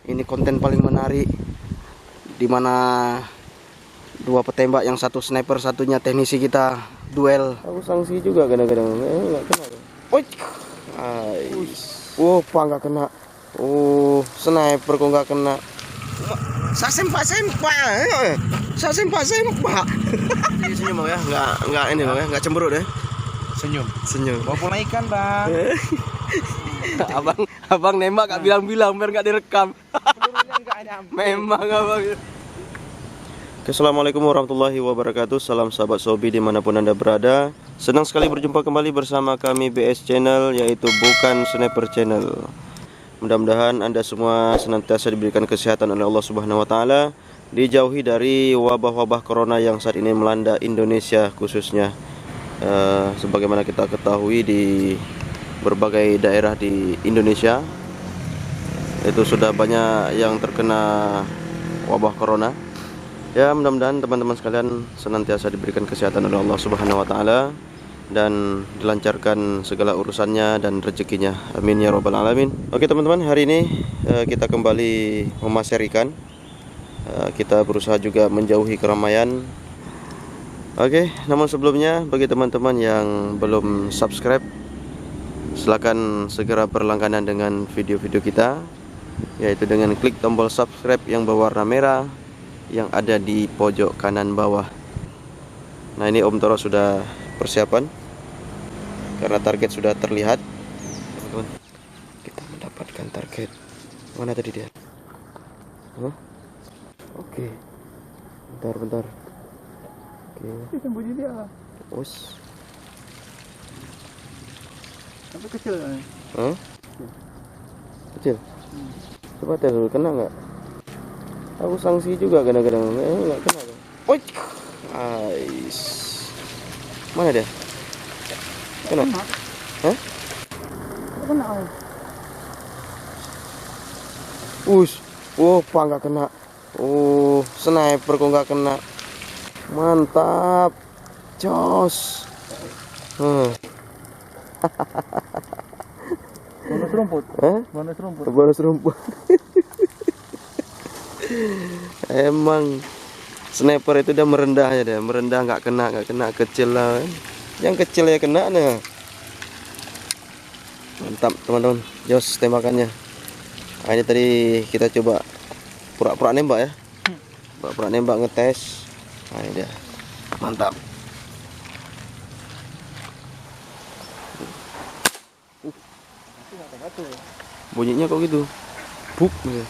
Ini konten paling menarik, dimana dua petembak, yang satu sniper, satunya teknisi kita duel. Aku sanksi juga kadang-kadang. Nggak kena. Wow, pak nggak kena. Oh, sniper kok nggak kena. Saya sempak. Senyum ya, nggak ini ya, nggak cemberut ya. Senyum. Bawa ikan bang. abang nembak gak bilang-bilang biar nggak direkam. Memang abang. Assalamualaikum warahmatullahi wabarakatuh. Salam sahabat Sobi dimanapun anda berada. Senang sekali berjumpa kembali bersama kami BS Channel, yaitu Bukan Sniper Channel. Mudah-mudahan anda semua senantiasa diberikan kesehatan oleh Allah Subhanahu Wa Taala, dijauhi dari wabah-wabah corona yang saat ini melanda Indonesia khususnya. Sebagaimana kita ketahui, di berbagai daerah di Indonesia itu sudah banyak yang terkena wabah corona. Ya, mudah-mudahan teman-teman sekalian senantiasa diberikan kesehatan oleh Allah Subhanahu Wa Taala dan dilancarkan segala urusannya dan rezekinya. Amin ya robbal alamin. Oke teman-teman, hari ini kita kembali memasar ikan. Kita berusaha juga menjauhi keramaian. Oke, namun sebelumnya bagi teman-teman yang belum subscribe, silakan segera berlangganan dengan video-video kita, yaitu dengan klik tombol subscribe yang berwarna merah yang ada di pojok kanan bawah. Nah, ini Om Toro sudah persiapan karena target sudah terlihat. Teman-teman, kita mendapatkan target. Mana tadi dia? Oke. Bentar. Oke. Sembunyi dia. Us. Tapi kecil kan? Kecil. Coba tes dulu, kena nggak? Aku sanksi juga kadang-kadang. Nggak kena. Ais. Mana dia? Kena? Hah? Kena. Wow, pak nggak kena. Oh, sniper kok nggak kena. Mantap. Jos. Bonus rumput. Bonus rumput. Emang sniper itu udah merendah ya, deh. Merendah nggak kena kecil lah. Yang kecil ya kena nih. Mantap teman-teman, jos tembakannya. Nah, ini tadi kita coba pura-pura nembak ya. Pura-pura nembak, ngetes. Nah, ini dia. Mantap. Bunyinya kok gitu? Buk gitu.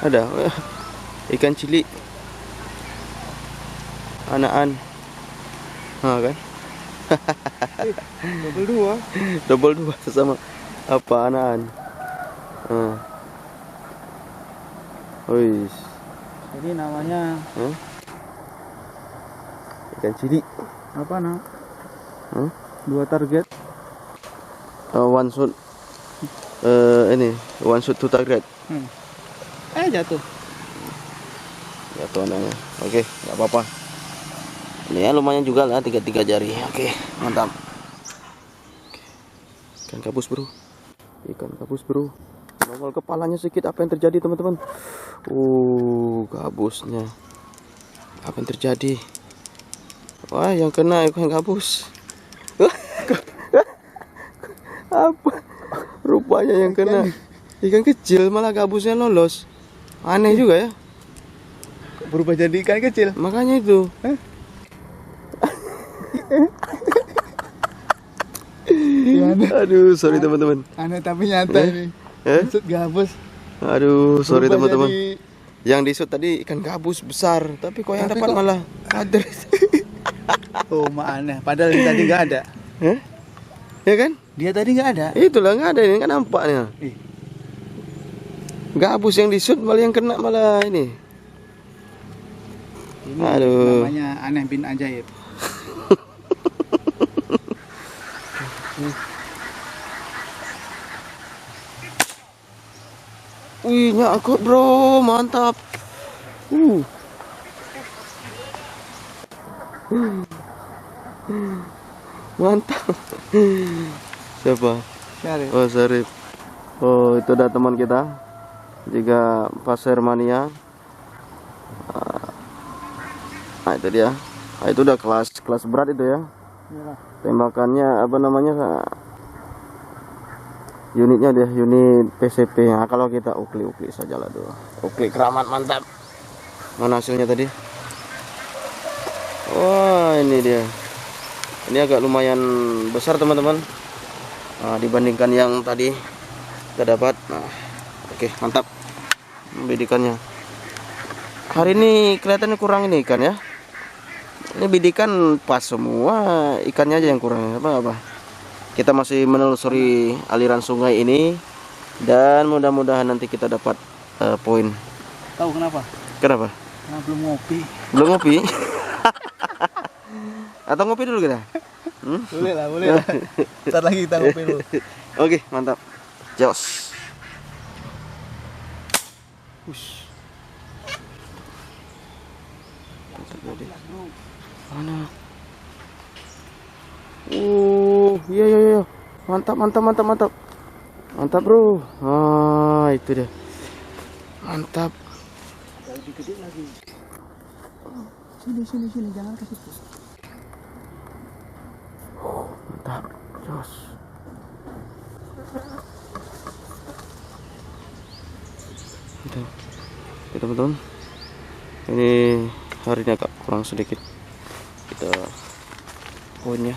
Ada ikan cilik anaan. Kan? Double dua sama apa anaan. Jadi namanya ikan cilik. apa nak? Dua target. One shot. Ini one shot two target. Jatuh anaknya. Oke, nggak apa-apa. Ini ya lumayan juga lah, 3 jari. Oke, mantap. Ikan gabus bro. Nongol kepalanya sedikit. Apa yang terjadi teman-teman? Gabusnya. Apa yang terjadi? Wah, yang kena ikan gabus. Apa? Rupanya yang kena ikan kecil, malah gabusnya lolos. Aneh juga ya. berubah jadi ikan kecil. Makanya itu. Aduh, sorry teman-teman. Aneh tapi nyata ini. Maksud gabus. Aduh, sorry Berubah teman-teman. jadi... Yang disut tadi ikan gabus besar, tapi kok yang dapat malah kader. Oh, aneh. Padahal dia tadi nggak ada. Ya kan? Dia tadi nggak ada. Itulah, nggak ada, ini kan nampaknya. Gabus yang disut, malah yang kena malah ini. Aduh. Namanya aneh bin ajaib. Wih, nyangkut bro, mantap. Mantap. Siapa? Syarif. Oh, Syarif. Oh, itu ada teman kita. Juga Pasir Mania. Nah, itu dia. Nah, itu udah kelas berat itu ya. Iyalah. Tembakannya apa namanya? Unitnya dia unit PCP. Nah, kalau kita ukli saja lah dulu. Ukli keramat mantap. Mana hasilnya tadi? Wah, ini dia. Ini agak lumayan besar teman-teman. Nah, dibandingkan yang tadi kita dapat. Nah, oke, mantap. Bidikannya. Hari ini kelihatannya kurang ini ikan ya. Ini bidikan pas semua, ikannya aja yang kurang. Apa? Kita masih menelusuri aliran sungai ini dan mudah-mudahan nanti kita dapat poin. Tahu kenapa? Kenapa? Karena belum ngopi. Belum ngopi? Atau ngopi dulu kita? Boleh lah. Ntar lagi kita ngopi dulu. Oke, mantap. Jos. Mana? Iya. Mantap. Mantap, bro. Ah, itu dia. Mantap. Lebih gede lagi. Sini, jangan ke situ. Mantap, jos. Oke, teman-teman. Ini hari ini agak kurang sedikit. Kita poinnya.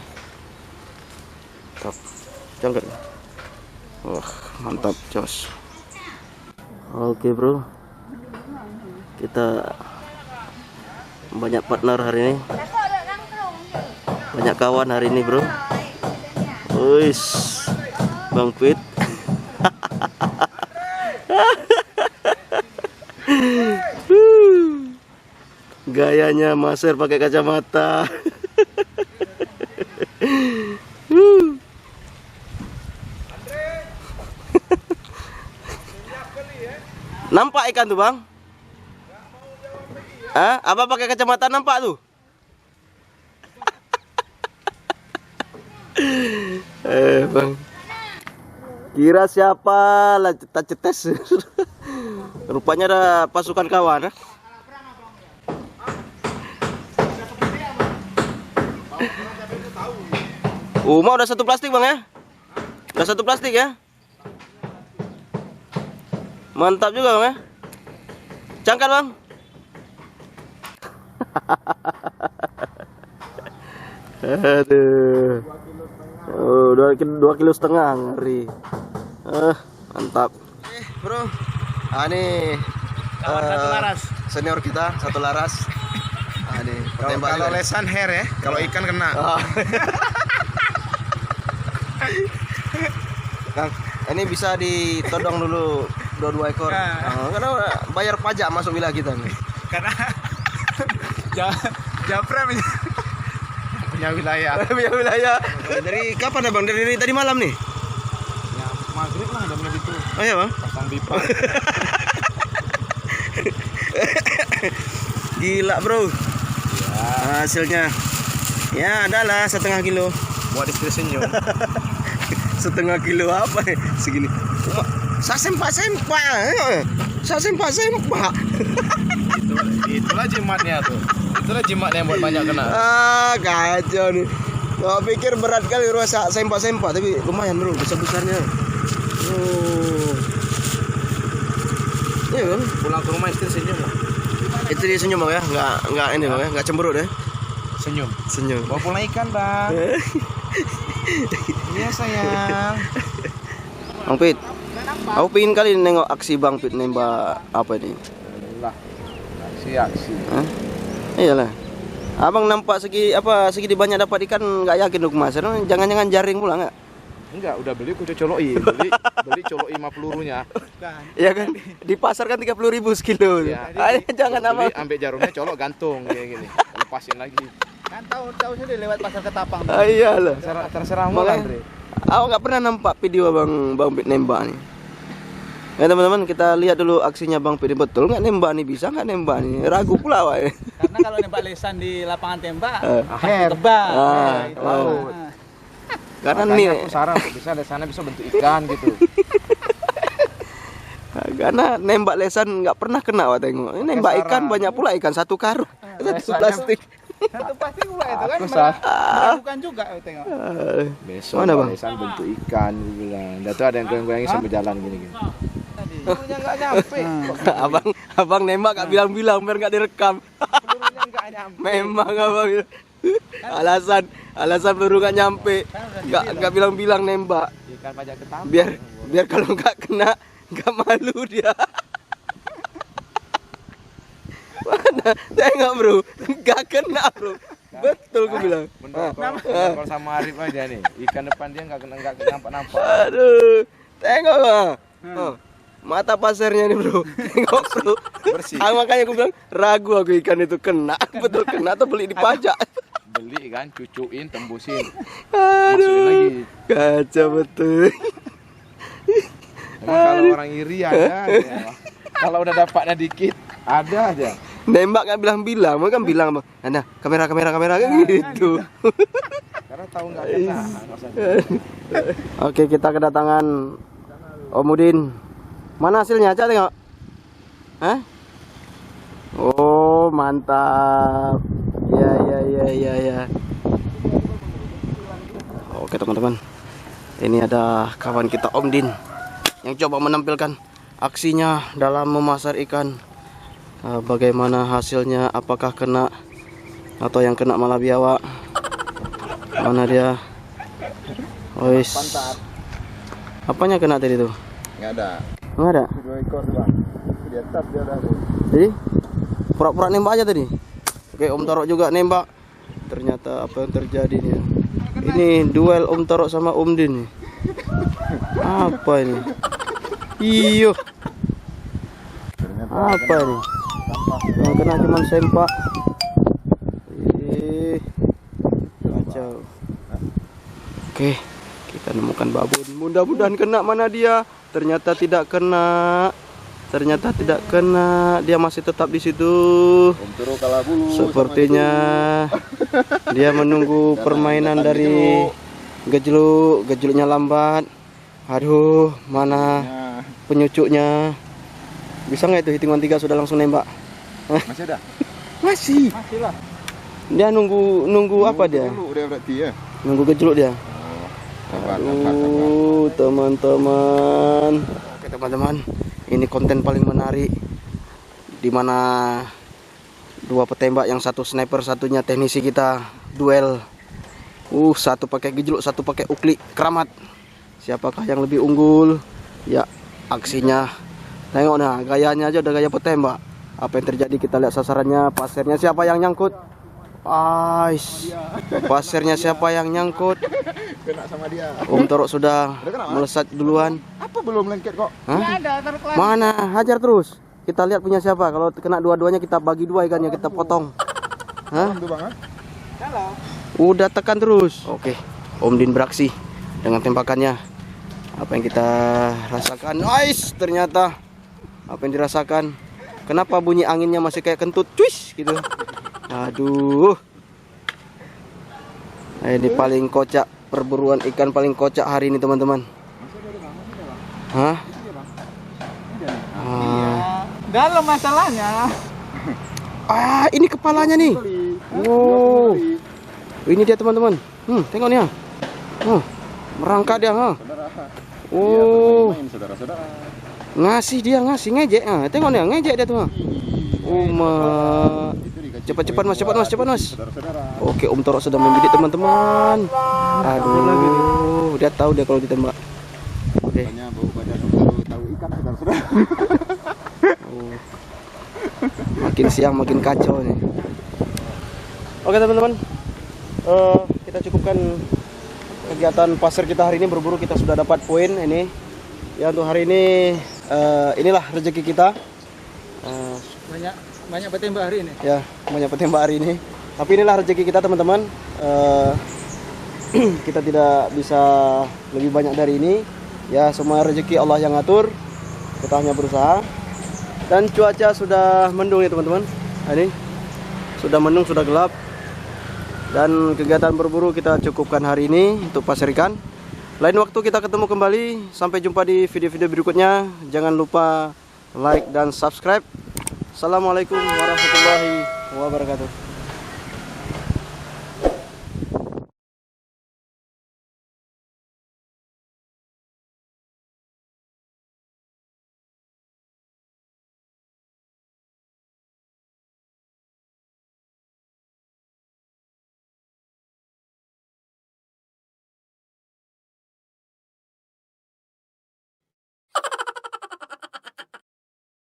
Mantap. Jangan. Wah, mantap, jos. Oke, bro. Kita banyak partner hari ini. Banyak kawan hari ini, bro. Wis, Bang Pit. Gayanya Maser pakai kacamata. Nampak ikan tuh, Bang? Apa pakai kacamata nampak tuh? Bang. Kira siapa lah cetes. Rupanya ada pasukan kawan. Mau udah satu plastik, Bang ya? Udah satu plastik ya? Mantap juga, Bang ya? Cangkal, Bang. Aduh. Oh, 2,5 kg ngeri. Mantap. Bro. Ini Satu laras. Senior kita satu laras. Ini Kalau lesan hair ya, kalau ikan kena. Kang, ini bisa ditodong dulu 2 ekor. Karena bayar pajak masuk wilayah kita nih. Karena Japra punya wilayah. Punya wilayah. Dari kapan ya, Bang? Dari tadi malam nih? Ya, maghrib lah udah mulai gitu. Oh iya, Bang. Pasang pipa. Gila, bro. Ya. Hasilnya ya adalah 1/2 kilo. Buat istri senyum. 1/2 kilo apa nih? Segini. Saya sempak. Itulah jimatnya tuh. Itulah jimatnya yang buat banyak kena. Kacau nih. Gua pikir berat kali rusak sempak, tapi lumayan, bro, besar-besarnya. Iya, Bang. Pulang ke rumah istri senyum lah. Itu dia senyum, Bang ya. Enggak ini, Bang ya. Enggak cemberut deh. Senyum. Bawa pulang ikan, Bang. Iya, sayang. Bang Pit. Aku pingin kali nengok aksi Bang Pit nembak apa ini? Lah. Aksi. Iyalah. Abang nampak segi banyak dapat ikan, nggak yakin dong Mas. Jangan-jangan jaring pula nggak? Enggak, udah beli aku coloki. Beli coloki 5 pelurunya. Iya kan? Di pasar kan 30.000 sekilo. Ya, Jangan apa. Ambil jarumnya colok gantung kayak gini. Lepasin lagi. Kan tahu sudah lewat pasar Ketapang. Iyalah. Terserah mau, Andre. Aku nggak pernah nampak video Bang Pit nembak nih. Ya teman-teman, kita lihat dulu aksinya Bang Pit. Betul nggak nembak nih? Bisa nggak nembak nih? Ragu pula, Wak. Karena kalau nembak lesan di lapangan tembak, tebak. Karena Makanya nih aku saran kok bisa dari sana bisa bentuk ikan gitu. karena nembak lesan nggak pernah kena Wak tengok. Ini nembak ikan banyak pula ikan satu karung. Satu plastik. Satu pasti pula itu kan Aku sah. meragukan juga tengok. Besok Mana, Bang? lesan bentuk ikan dia bilang. Dan tuh ada yang goyang-goyangin sambil jalan gini-gini. Pelurunya nggak nyampe. abang nembak nggak bilang-bilang biar nggak direkam. Pelurunya nggak nyampe. Memang abang alasan peluru nggak nyampe, nggak bilang-bilang nembak. Ikan pajak ketambang. Biar kalau nggak kena nggak malu dia. Mana? Tengok bro, nggak kena bro. Betul gue bilang. Kalau sama Arif aja nih, ikan depan dia nggak nampak. Aduh, tengok lah. Mata pasirnya nih bro, tengok bro. Bersih. Makanya gue bilang ragu aku ikan itu kena, betul kena atau beli di pajak. Beli kan, cucuin, tembusin, Aduh, masukin lagi. kacau betul. Emang kalau orang iri ada aja. Kalau udah dapatnya dikit, ada aja. Nembak nggak bilang-bilang, mau kan bilang apa? Nah, kamera kan gitu. Karena tahu nggak kena. Oke, kita kedatangan Om Udin. Mana hasilnya? Aja tengok. Hah? Oh, mantap. Ya. Oke, teman-teman. Ini ada kawan kita Om Din yang coba menampilkan aksinya dalam memasar ikan. Bagaimana hasilnya? Apakah kena atau yang kena malah biawak? Mana dia? Ois. Apanya kena tadi tuh? Nggak ada. Nggak ada. 2 ekor bang. Dia tap dia udah. Jadi pura-pura nembak aja tadi. Oke, Om Torok juga nembak. Ternyata apa yang terjadi nih? Ini duel Om Torok sama Om Din. Apa ini? Iyo. Apa ini? Yang kena cuma sempak. Kacau. Oke, kita nemukan babon. Mudah-mudahan kena. Mana dia? Ternyata tidak kena. Dia masih tetap di situ. Om Toro kalah bulu. Sepertinya dia menunggu permainan dari gejluknya lambat. Aduh, mana penyucuknya? Bisa nggak itu hitungan 3 sudah langsung nembak? Masih ada? Masih lah. Dia nunggu apa dia? Dulu dia berarti ya. Nunggu gejluk dia. Sabar. Teman-teman. Oke teman-teman, ini konten paling menarik di mana dua petembak, yang satu sniper, satunya teknisi kita duel. Satu pakai gejluk, satu pakai uklik keramat. Siapakah yang lebih unggul? Ya, aksinya. Tengok nah, gayanya aja udah gaya petembak. Apa yang terjadi? Kita lihat sasarannya, pasirnya siapa yang nyangkut? Pasirnya siapa yang nyangkut? Kena sama dia. Om Torok sudah melesat duluan. Apa belum lengket kok? Nggak ada taruh kelas. Mana? Hajar terus. Kita lihat punya siapa. Kalau kena dua-duanya kita bagi dua ikannya, kita potong. Hah? Itu bang. Udah tekan terus. Oke, Om Din beraksi dengan tembakannya. Apa yang kita rasakan? Ternyata apa yang dirasakan? Kenapa bunyi anginnya masih kayak kentut? Cuis gitu. Aduh. Ini paling kocak, perburuan ikan paling kocak hari ini teman-teman. Hah? Dalam masalahnya. Ini kepalanya nih. Wow. Ini dia teman-teman. Tengok nih. Merangkak dia, Ngasih ngejek. Tengok nih, ngejek dia tuh. Cepat mas. Oke, Om Torok sudah membidik teman-teman. Aduh, dia tahu dia kalau ditembak. Oke. Makin siang makin kacau nih. Oke teman-teman, kita cukupkan kegiatan pasir kita hari ini. Berburu kita sudah dapat poin ini. Ya, untuk hari ini inilah rezeki kita. Banyak petembak hari ini. Ya, banyak petembak hari ini. Tapi inilah rezeki kita teman-teman. Kita tidak bisa lebih banyak dari ini. Ya, semua rezeki Allah yang ngatur. Kita hanya berusaha. Dan cuaca sudah mendung ya teman-teman. Ini sudah mendung, sudah gelap. Dan kegiatan berburu kita cukupkan hari ini untuk pasar ikan. Lain waktu kita ketemu kembali. Sampai jumpa di video-video berikutnya. Jangan lupa like dan subscribe. Assalamualaikum warahmatullahi wabarakatuh.